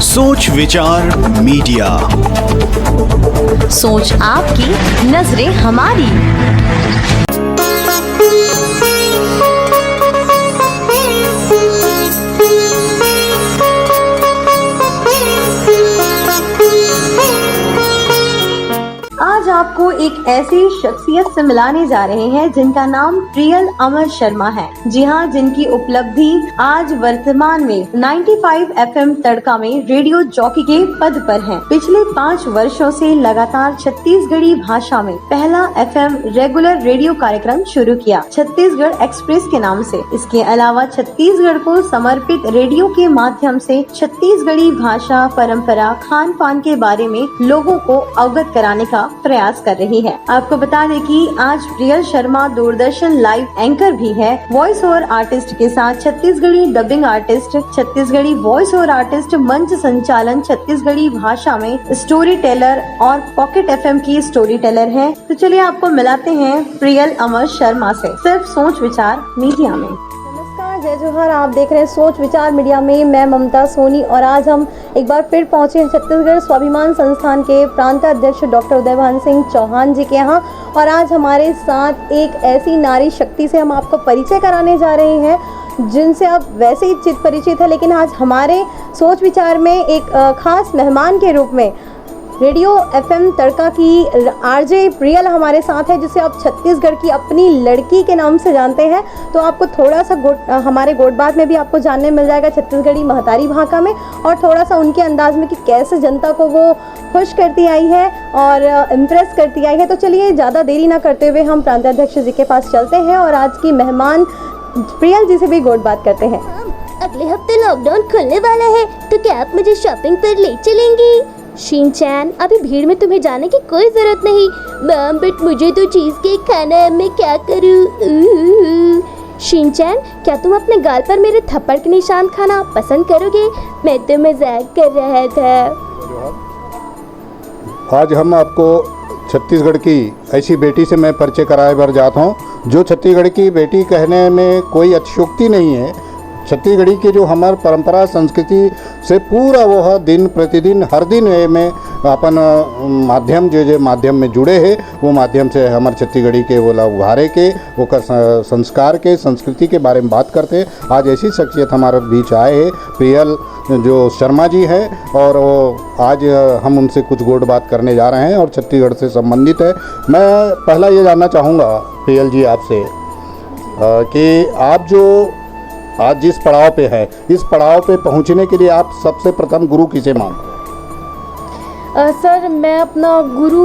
सोच विचार मीडिया। सोच आपकी, नजरें हमारी। आज आपको एक ऐसी शख्सियत से मिलाने जा रहे हैं जिनका नाम प्रियल अमर शर्मा है। जी हाँ, जिनकी उपलब्धि आज वर्तमान में 95 FM तड़का में रेडियो जॉकी के पद पर है। पिछले 5 वर्षों से लगातार छत्तीसगढ़ी भाषा में पहला FM रेगुलर रेडियो कार्यक्रम शुरू किया, छत्तीसगढ़ एक्सप्रेस के नाम से। इसके अलावा छत्तीसगढ़ को समर्पित रेडियो के माध्यम से छत्तीसगढ़ी भाषा, परंपरा, खान पान के बारे में लोगों को अवगत कराने का प्रयास कर रही है। आपको बता दें कि आज प्रियल शर्मा दूरदर्शन लाइव एंकर भी है। वॉइस ओवर आर्टिस्ट के साथ Chhattisgarhi dubbing artist, Chhattisgarhi voice over artist, मंच संचालन, छत्तीसगढ़ी भाषा में स्टोरी टेलर और पॉकेट FM की स्टोरी टेलर है। तो चलिए आपको मिलाते हैं प्रियल अमर शर्मा से, सिर्फ सोच विचार मीडिया में। जय जोहर, आप देख रहे हैं सोच विचार मीडिया में। मैं ममता सोनी और आज हम एक बार फिर पहुंचे हैं छत्तीसगढ़ स्वाभिमान संस्थान के प्रांत अध्यक्ष डॉक्टर उदयभान सिंह चौहान जी के यहाँ। और आज हमारे साथ एक ऐसी नारी शक्ति से हम आपको परिचय कराने जा रहे हैं जिनसे आप वैसे ही चित परिचित है, लेकिन आज हमारे सोच विचार में एक खास मेहमान के रूप में रेडियो FM तड़का की RJ प्रियल हमारे साथ है, जिसे आप छत्तीसगढ़ की अपनी लड़की के नाम से जानते हैं। तो आपको थोड़ा सा हमारे गोटबात में भी आपको जानने मिल जाएगा, छत्तीसगढ़ी महतारी भाषा में, और थोड़ा सा उनके अंदाज में कि कैसे जनता को वो खुश करती आई है और इम्प्रेस करती आई है। तो चलिए ज़्यादा देरी ना करते हुए हम प्रांताध्यक्ष जी के पास चलते हैं और आज की मेहमान प्रियल जी से भी गोटबात करते हैं। अगले हफ्ते लॉकडाउन खुलने वाला है, तो क्या आप मुझे शॉपिंग पर ले चलेंगी? शिनचैन, अभी भीड़ में तुम्हें जाने की कोई जरूरत नहीं। मैम, बट मुझे तो चीज केक खाना है, मैं क्या करूँ? शिनचैन, क्या तुम अपने गाल पर मेरे थप्पड़ के निशान खाना पसंद करोगे? मैं तो मजाक कर रहा था। आज हम आपको छत्तीसगढ़ की ऐसी बेटी से मैं परिचय कराए बर जाता हूँ जो छत्तीसगढ़ की बेटी कहने में कोई अतिशयोक्ति नहीं है। छत्तीसगढ़ी की जो हमार परंपरा संस्कृति से पूरा वह दिन प्रतिदिन हर दिन में अपन माध्यम जो माध्यम में जुड़े हैं, वो माध्यम से हमारे छत्तीसगढ़ी के वो उभारे के वो संस्कार के संस्कृति के बारे में बात करते हैं। आज ऐसी शख्सियत हमारे बीच आए हैं, प्रियल जो शर्मा जी हैं, और वो आज हम उनसे कुछ गोट बात करने जा रहे हैं और छत्तीसगढ़ से संबंधित है। मैं पहला ये जानना चाहूँगा प्रियल जी आपसे कि आप जो आज जिस पड़ाव पे है, इस पड़ाव पे पहुंचने के लिए आप सबसे प्रथम गुरु किसे मानते हैं? सर, मैं अपना गुरु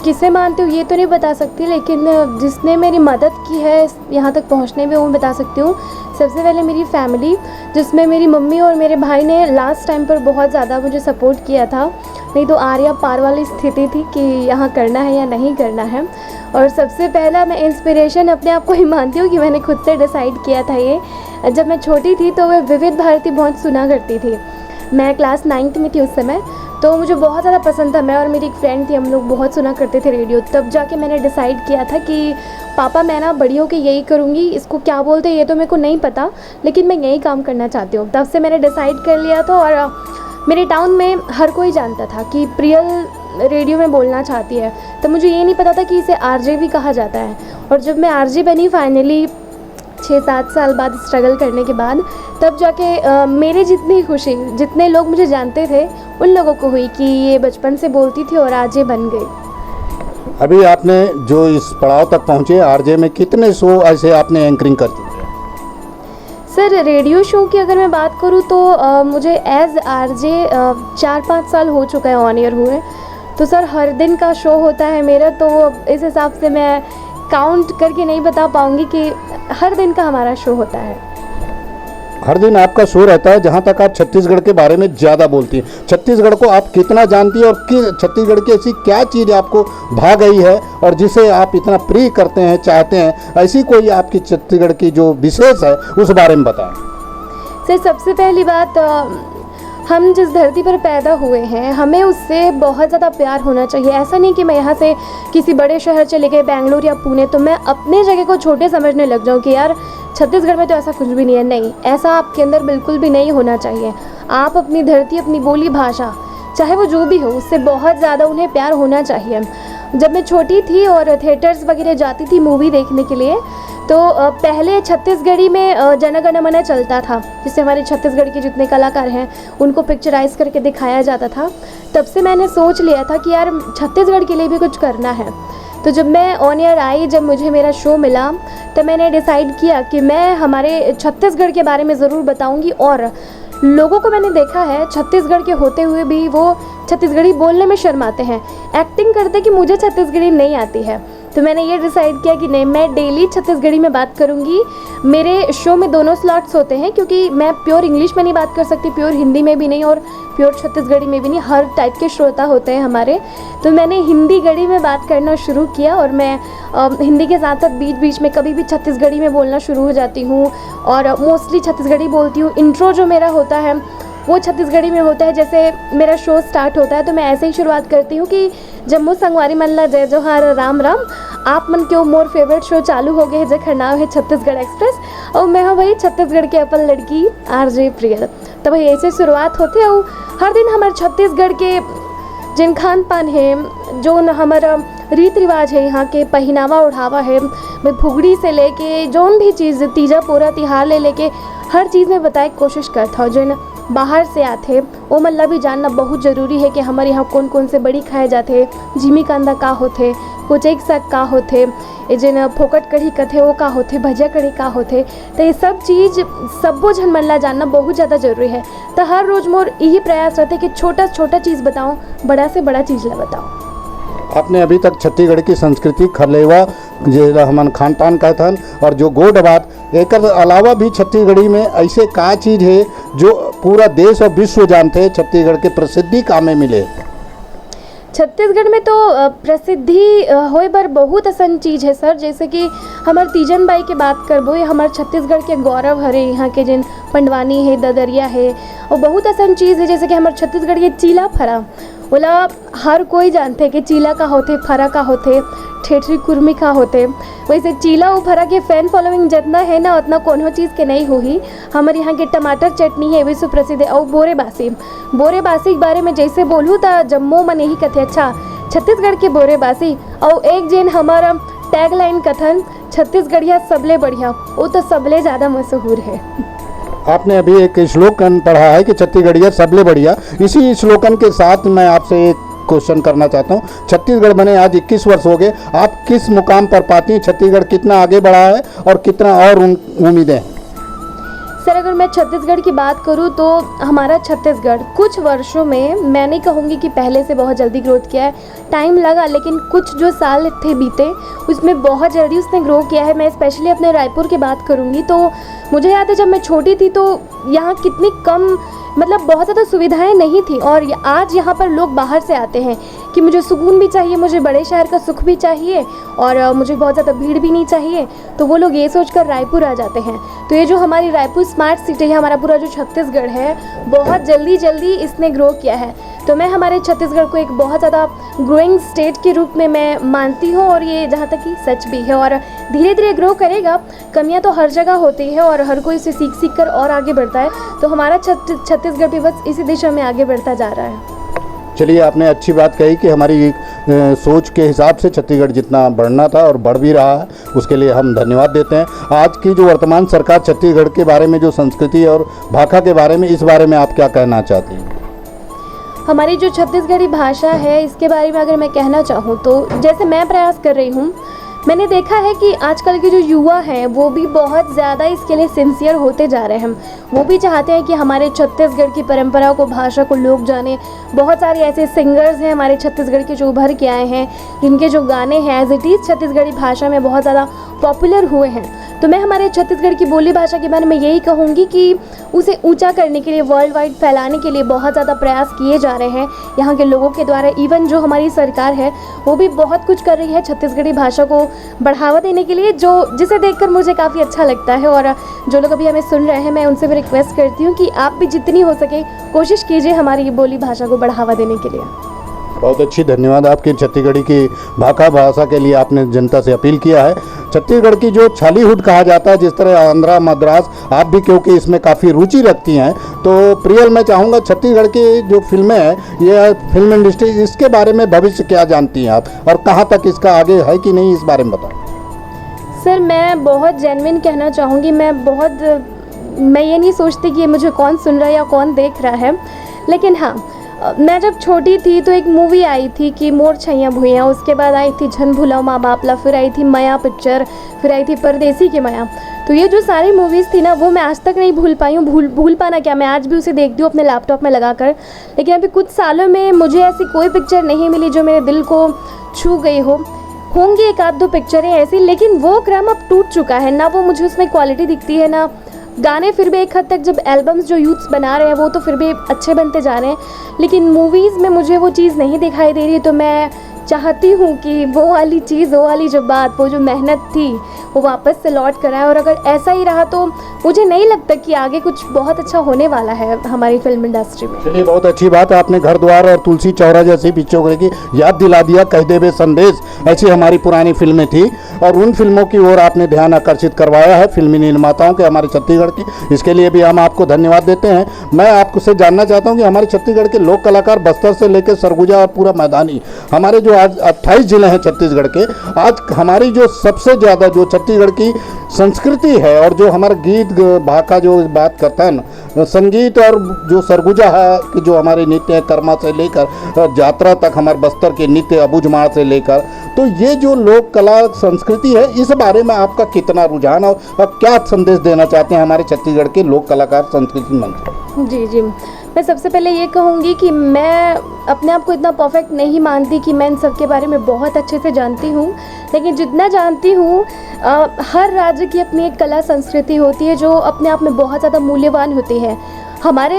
किसे मानती हूँ ये तो नहीं बता सकती, लेकिन जिसने मेरी मदद की है यहाँ तक पहुँचने में, वो मैं बता सकती हूँ। सबसे पहले मेरी फैमिली, जिसमें मेरी मम्मी और मेरे भाई ने लास्ट टाइम पर बहुत ज़्यादा मुझे सपोर्ट किया था, नहीं तो आर्या पार वाली स्थिति थी कि यहाँ करना है या नहीं करना है। और सबसे पहला मैं इंस्पिरेशन अपने आप को ही मानती हूँ कि मैंने खुद से डिसाइड किया था ये। जब मैं छोटी थी तो मैं विविध भारती बहुत सुना करती थी। मैं क्लास 9th में थी उस समय, तो मुझे बहुत ज़्यादा पसंद था। मैं और मेरी एक फ्रेंड थी, हम लोग बहुत सुना करते थे रेडियो। तब जाके मैंने डिसाइड किया था कि पापा, मैं ना बड़ी होकर यही करूँगी। इसको क्या बोलते हैं ये तो मेरे को नहीं पता, लेकिन मैं यही काम करना चाहती हूँ। तब से मैंने डिसाइड कर लिया था। और मेरे टाउन में हर कोई जानता था कि प्रियल रेडियो में बोलना चाहती है। तब मुझे ये नहीं पता था कि इसे RJ भी कहा जाता है। और जब मैं RJ बनी फाइनली 6-7 साल बाद स्ट्रगल करने के बाद, तब जाके मेरे जितनी खुशी, जितने लोग मुझे जानते थे उन लोगों को हुई कि ये बचपन से बोलती थी और RJ बन गई। अभी आपने जो इस पड़ाव तक पहुँचे, RJ में कितने शो ऐसे आपने एंकरिंग कर चुके हैं? सर, रेडियो शो की अगर मैं बात करूँ तो मुझे एज RJ 4-5 साल हो चुका है, ऑन ईयर हुए। तो सर, हर दिन का शो होता है मेरा, तो इस हिसाब से मैं काउंट करके नहीं बता पाऊँगी कि हर दिन का हमारा शो होता है। हर दिन आपका शो रहता है। जहाँ तक आप छत्तीसगढ़ के बारे में ज़्यादा बोलती हैं, छत्तीसगढ़ को आप कितना जानती हैं और छत्तीसगढ़ की ऐसी क्या चीज़ आपको भा गई है और जिसे आप इतना प्रिय करते हैं, चाहते हैं, ऐसी कोई आपकी छत्तीसगढ़ की जो विशेष है उस बारे में बताएं। सर, सबसे पहली बात, हम जिस धरती पर पैदा हुए हैं हमें उससे बहुत ज़्यादा प्यार होना चाहिए। ऐसा नहीं कि मैं यहाँ से किसी बड़े शहर चले गए बेंगलुरु या पुणे तो मैं अपने जगह को छोटे समझने लग जाऊँ कि यार छत्तीसगढ़ में तो ऐसा कुछ भी नहीं है। नहीं, ऐसा आपके अंदर बिल्कुल भी नहीं होना चाहिए। आप अपनी धरती, अपनी बोली भाषा, चाहे वो जो भी हो, उससे बहुत ज़्यादा उन्हें प्यार होना चाहिए। जब मैं छोटी थी और थिएटर्स वगैरह जाती थी मूवी देखने के लिए, तो पहले छत्तीसगढ़ी में जन गण मन चलता था, जिससे हमारे छत्तीसगढ़ के जितने कलाकार हैं उनको पिक्चराइज करके दिखाया जाता था। तब से मैंने सोच लिया था कि यार छत्तीसगढ़ के लिए भी कुछ करना है। तो जब मैं ऑन एयर आई, जब मुझे मेरा शो मिला, तब मैंने डिसाइड किया कि मैं हमारे छत्तीसगढ़ के बारे में ज़रूर बताऊंगी। और लोगों को मैंने देखा है छत्तीसगढ़ के होते हुए भी वो छत्तीसगढ़ी बोलने में शर्माते हैं, एक्टिंग करते कि मुझे छत्तीसगढ़ी नहीं आती है। तो मैंने ये डिसाइड किया कि नहीं, मैं डेली छत्तीसगढ़ी में बात करूँगी। मेरे शो में दोनों स्लॉट्स होते हैं, क्योंकि मैं प्योर इंग्लिश में नहीं बात कर सकती, प्योर हिंदी में भी नहीं और प्योर छत्तीसगढ़ी में भी नहीं। हर टाइप के श्रोता होते हैं हमारे। तो मैंने हिंदी गढ़ी में बात करना शुरू किया और मैं हिंदी के साथ साथ बीच बीच में कभी भी छत्तीसगढ़ी में बोलना शुरू हो जाती हूँ और मोस्टली छत्तीसगढ़ी बोलती हूँ। इंट्रो जो मेरा होता है वो छत्तीसगढ़ी में होता है। जैसे मेरा शो स्टार्ट होता है तो मैं ऐसे ही शुरुआत करती हूँ कि जम्मू संगवारी मन ला जय जोहार राम राम, आप मन क्यों मोर फेवरेट शो चालू हो गए है जेखर नाम है छत्तीसगढ़ एक्सप्रेस, और मैं हाँ भाई छत्तीसगढ़ के अपन लड़की RJ प्रियल। तो भाई ऐसे शुरुआत होते और हर दिन हमारे छत्तीसगढ़ के जिन खान पान है, जो हमारा रीत रिवाज है, यहाँ के पहनावा ओढ़ावा है, मैं फुगड़ी से लेके जौन भी चीज़ तीजा पूरा तिहार ले लेके हर चीज़ में बताए कोशिश करता हूँ। जो बाहर से आते वो मल्ला भी जानना बहुत ज़रूरी है कि हमारे यहाँ कौन कौन से बड़ी खाए जाते, जिमी कांदा का होते, कोचेक साग का होते, जिन फोकट कढ़ी कथे वो का होते, भजिया कढ़ी का होते। तो ये सब चीज़ सबो झन मल्ला जानना बहुत ज़्यादा ज़रूरी है। तो हर रोज़ मोर यही प्रयास रहते कि छोटा छोटा चीज़ बताऊँ, बड़ा से बड़ा चीज़ ला बताऊँ। आपने अभी तक छत्तीसगढ़ की संस्कृति खरलेवा जो हमन खान पान का था और जो गोड बात, एक अलावा भी छत्तीसगढ़ी में ऐसे का चीज़ है जो पूरा देश और विश्व जानते हैं, छत्तीसगढ़ के प्रसिद्धि का में मिले? छत्तीसगढ़ में तो प्रसिद्धि होए बर बहुत असन चीज़ है सर। जैसे कि हमारे तीजन बाई के बात करबो, ये हमारे छत्तीसगढ़ के गौरव हरे, यहाँ के जिन पंडवानी है, ददरिया है, और बहुत असन चीज़ है। जैसे कि हमारे छत्तीसगढ़ के चीला फरा, बोला हर कोई जानते हैं कि चीला का होते, फरा का होते, ठेठरी कुर्मी का होते। वैसे चीला और फरा के फैन फॉलोइंग जितना है ना उतना कोनो चीज़ के नहीं हुई। हमारे यहाँ के टमाटर चटनी है विश्व प्रसिद्ध है। और बोरे बासी के बारे में जैसे बोलूँ तो जम्मू में यही कथे अच्छा छत्तीसगढ़ के बोरे बासी। और एक जिन हमारा टैग लाइन कथन छत्तीसगढ़िया सबले बढ़िया, वो तो सबले ज़्यादा मशहूर है। आपने अभी एक श्लोकन पढ़ा है कि छत्तीसगढ़िया सबले बढ़िया। इसी श्लोकन के साथ मैं आपसे एक क्वेश्चन करना चाहता हूँ। छत्तीसगढ़ बने आज 21 वर्ष हो गए, आप किस मुकाम पर पाती हैं? छत्तीसगढ़ कितना आगे बढ़ा है और कितना और उम्मीदें हैं? सर अगर मैं छत्तीसगढ़ की बात करूं तो हमारा छत्तीसगढ़ कुछ वर्षों में, मैं नहीं कहूँगी कि पहले से बहुत जल्दी ग्रोथ किया है, टाइम लगा, लेकिन कुछ जो साल थे बीते उसमें बहुत जल्दी उसने ग्रो किया है। मैं स्पेशली अपने रायपुर की बात करूँगी तो मुझे याद है जब मैं छोटी थी तो यहाँ कितनी कम, मतलब बहुत ज़्यादा सुविधाएं नहीं थी। और आज यहाँ पर लोग बाहर से आते हैं कि मुझे सुकून भी चाहिए, मुझे बड़े शहर का सुख भी चाहिए और मुझे बहुत ज़्यादा भीड़ भी नहीं चाहिए, तो वो लोग ये सोचकर रायपुर आ जाते हैं। तो ये जो हमारी रायपुर स्मार्ट सिटी है, हमारा पूरा जो छत्तीसगढ़ है, बहुत जल्दी इसने ग्रो किया है। तो मैं हमारे छत्तीसगढ़ को एक बहुत ज़्यादा ग्रोइंग स्टेट के रूप में मैं मानती हूँ और ये जहाँ तक कि सच भी है। और धीरे धीरे ग्रो करेगा, कमियाँ तो हर जगह होती है और हर कोई इसे सीख कर और आगे बढ़ता है। तो हमारा छत्तीसगढ़ भी बस इसी दिशा में आगे बढ़ता जा रहा है। चलिए, आपने अच्छी बात कही कि हमारी सोच के हिसाब से छत्तीसगढ़ जितना बढ़ना था और बढ़ भी रहा है, उसके लिए हम धन्यवाद देते हैं। आज की जो वर्तमान सरकार छत्तीसगढ़ के बारे में, जो संस्कृति और भाषा के बारे में, इस बारे में आप क्या कहना चाहती हैं? हमारी जो छत्तीसगढ़ी भाषा है इसके बारे में अगर मैं कहना चाहूँ तो जैसे मैं प्रयास कर रही हूँ, मैंने देखा है कि आजकल के जो युवा हैं वो भी बहुत ज़्यादा इसके लिए सिंसियर होते जा रहे हैं। वो भी चाहते हैं कि हमारे छत्तीसगढ़ की परंपरा को, भाषा को लोग जाने। बहुत सारे ऐसे सिंगर्स हैं हमारे छत्तीसगढ़ के जो उभर के आए हैं, जिनके जो गाने हैं एज इट इज़ छत्तीसगढ़ी भाषा में बहुत ज़्यादा पॉपुलर हुए हैं। तो मैं हमारे छत्तीसगढ़ की बोली भाषा के बारे में यही कहूँगी कि उसे ऊंचा करने के लिए, वर्ल्ड वाइड फैलाने के लिए बहुत ज़्यादा प्रयास किए जा रहे हैं यहाँ के लोगों के द्वारा। इवन जो हमारी सरकार है वो भी बहुत कुछ कर रही है छत्तीसगढ़ी भाषा को बढ़ावा देने के लिए, जिसे देखकर मुझे काफ़ी अच्छा लगता है। और जो लोग अभी हमें सुन रहे हैं, मैं उनसे भी रिक्वेस्ट करती हूँ कि आप भी जितनी हो सके कोशिश कीजिए हमारी बोली भाषा को बढ़ावा देने के लिए। बहुत अच्छी, धन्यवाद आपकी। छत्तीसगढ़ी की भाखा भाषा के लिए आपने जनता से अपील किया है। छत्तीसगढ़ की जो छालीहुड कहा जाता है, जिस तरह आंध्रा मद्रास, आप भी क्योंकि इसमें काफ़ी रुचि रखती हैं, तो प्रियल मैं चाहूँगा छत्तीसगढ़ की जो फिल्में हैं, ये फिल्म इंडस्ट्री, इसके बारे में भविष्य क्या जानती हैं आप और कहाँ तक इसका आगे है कि नहीं, इस बारे में बताओ। सर मैं बहुत जेन्युइन कहना चाहूँगी, मैं ये नहीं सोचती कि ये मुझे कौन सुन रहा है या कौन देख रहा है, लेकिन हाँ, मैं जब छोटी थी तो एक मूवी आई थी कि मोर छैया भुइयाँ, उसके बाद आई थी झन भुलाओ माँ बापला, फिर आई थी माया पिक्चर, फिर आई थी परदेसी की माया। तो ये जो सारी मूवीज़ थी ना, वो मैं आज तक नहीं भूल पाई हूँ। भूल पाना क्या, मैं आज भी उसे देखती हूँ अपने लैपटॉप में लगाकर। लेकिन अभी कुछ सालों में मुझे ऐसी कोई पिक्चर नहीं मिली जो मेरे दिल को छू गई हो। होंगी एक आध दो पिक्चरें ऐसी, लेकिन वो क्रम अब टूट चुका है। ना वो मुझे उसमें क्वालिटी दिखती है, ना गाने फिर भी एक हद तक, जब एल्बम्स जो यूथ्स बना रहे हैं वो तो फिर भी अच्छे बनते जा रहे हैं, लेकिन मूवीज़ में मुझे वो चीज़ नहीं दिखाई दे रही। तो मैं चाहती हूँ कि वो वाली चीज़, वो वाली जो बात, वो जो मेहनत थी, वो वापस से लौट कर आए। और अगर ऐसा ही रहा तो मुझे नहीं लगता कि आगे कुछ बहुत अच्छा होने वाला है हमारी फिल्म इंडस्ट्री में। चलिए, बहुत अच्छी बात है, आपने घर द्वार और तुलसी चौरा जैसी पिक्चरों की याद दिला दिया। कह देवे संदेश, ऐसी हमारी पुरानी फिल्में थी और उन फिल्मों की ओर आपने ध्यान आकर्षित करवाया है फिल्मी निर्माताओं के, हमारे छत्तीसगढ़ की। इसके लिए भी हम आपको धन्यवाद देते हैं। मैं आपसे जानना चाहता हूँ कि हमारे छत्तीसगढ़ के लोक कलाकार, बस्तर से लेकर सरगुजा और पूरा मैदानी, हमारे जो आज 28 जिले हैं छत्तीसगढ़ के, आज हमारी जो सबसे ज़्यादा जो छत्तीसगढ़ की संस्कृति है और जो हमारा गीत भाखा जो बात करता है ना, संगीत, और जो सरगुजा है कि जो हमारे नित्य कर्मा से लेकर यात्रा तक, हमारे बस्तर के नित्य अबुझमाड़ से लेकर, तो ये जो लोक कला संस्कृति है, इस बारे में आपका कितना रुझान और क्या संदेश देना चाहते हैं हमारे छत्तीसगढ़ के लोक कलाकार संस्कृति मंच? जी, मैं सबसे पहले ये कहूँगी कि मैं अपने आप को इतना परफेक्ट नहीं मानती कि मैं इन सब के बारे में बहुत अच्छे से जानती हूँ, लेकिन जितना जानती हूँ, हर राज्य की अपनी एक कला संस्कृति होती है जो अपने आप में बहुत ज़्यादा मूल्यवान होती है। हमारे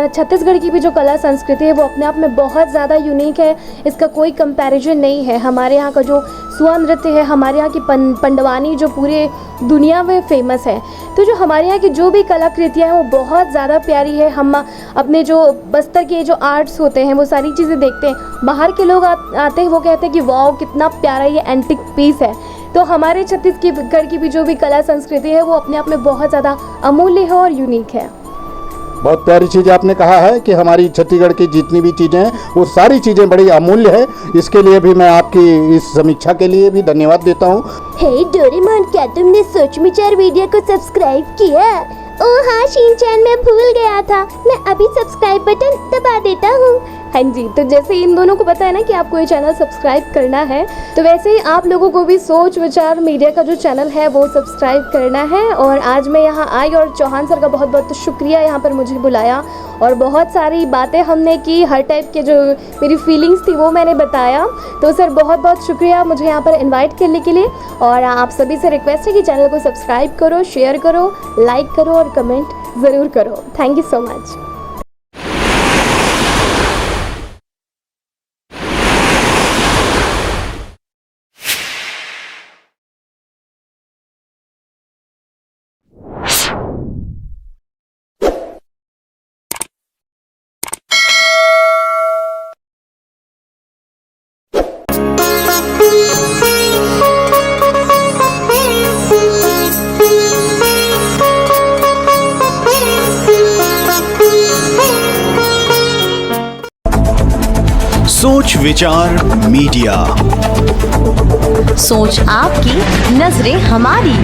छत्तीसगढ़ की भी जो कला संस्कृति है वो अपने आप में बहुत ज़्यादा यूनिक है, इसका कोई कंपैरिजन नहीं है। हमारे यहाँ का जो स्व नृत्य है, हमारे यहाँ की पंडवानी जो पूरे दुनिया में फेमस है, तो जो हमारे यहाँ की जो भी कलाकृतियाँ हैं वो बहुत ज़्यादा प्यारी है। हम अपने जो बस्तर के जो आर्ट्स होते हैं वो सारी चीज़ें देखते हैं, बाहर के लोग आते हैं, वो कहते हैं कि वाओ कितना प्यारा ये एंटिक पीस है। तो हमारे छत्तीसगढ़ की भी जो भी कला संस्कृति है वो अपने आप में बहुत ज़्यादा अमूल्य है और यूनिक है। बहुत प्यारी चीज़ आपने कहा है कि हमारी छत्तीसगढ़ की जितनी भी चीज़ें हैं वो सारी चीज़ें बड़ी अमूल्य है। इसके लिए भी मैं आपकी इस समीक्षा के लिए भी धन्यवाद देता हूँ। हे डोरेमोन, क्या तुमने सोच विचार मीडिया को सब्सक्राइब किया? ओह हाँ शिनचैन, मैं भूल गया था, मैं अभी सब्सक्राइब बटन दबा देता हूँ। हाँ जी, तो जैसे इन दोनों को पता है ना कि आपको ये चैनल सब्सक्राइब करना है, तो वैसे ही आप लोगों को भी सोच विचार मीडिया का जो चैनल है वो सब्सक्राइब करना है। और आज मैं यहाँ आई और चौहान सर का बहुत बहुत शुक्रिया यहाँ पर मुझे बुलाया, और बहुत सारी बातें हमने की, हर टाइप के जो मेरी फीलिंग्स थी वो मैंने बताया। तो सर बहुत बहुत शुक्रिया मुझे यहाँ पर इन्वाइट करने के लिए, और आप सभी से रिक्वेस्ट है कि चैनल को सब्सक्राइब करो, शेयर करो, लाइक करो और कमेंट ज़रूर करो। Thank you so much. सोच विचार मीडिया, सोच आपकी, नजरें हमारी।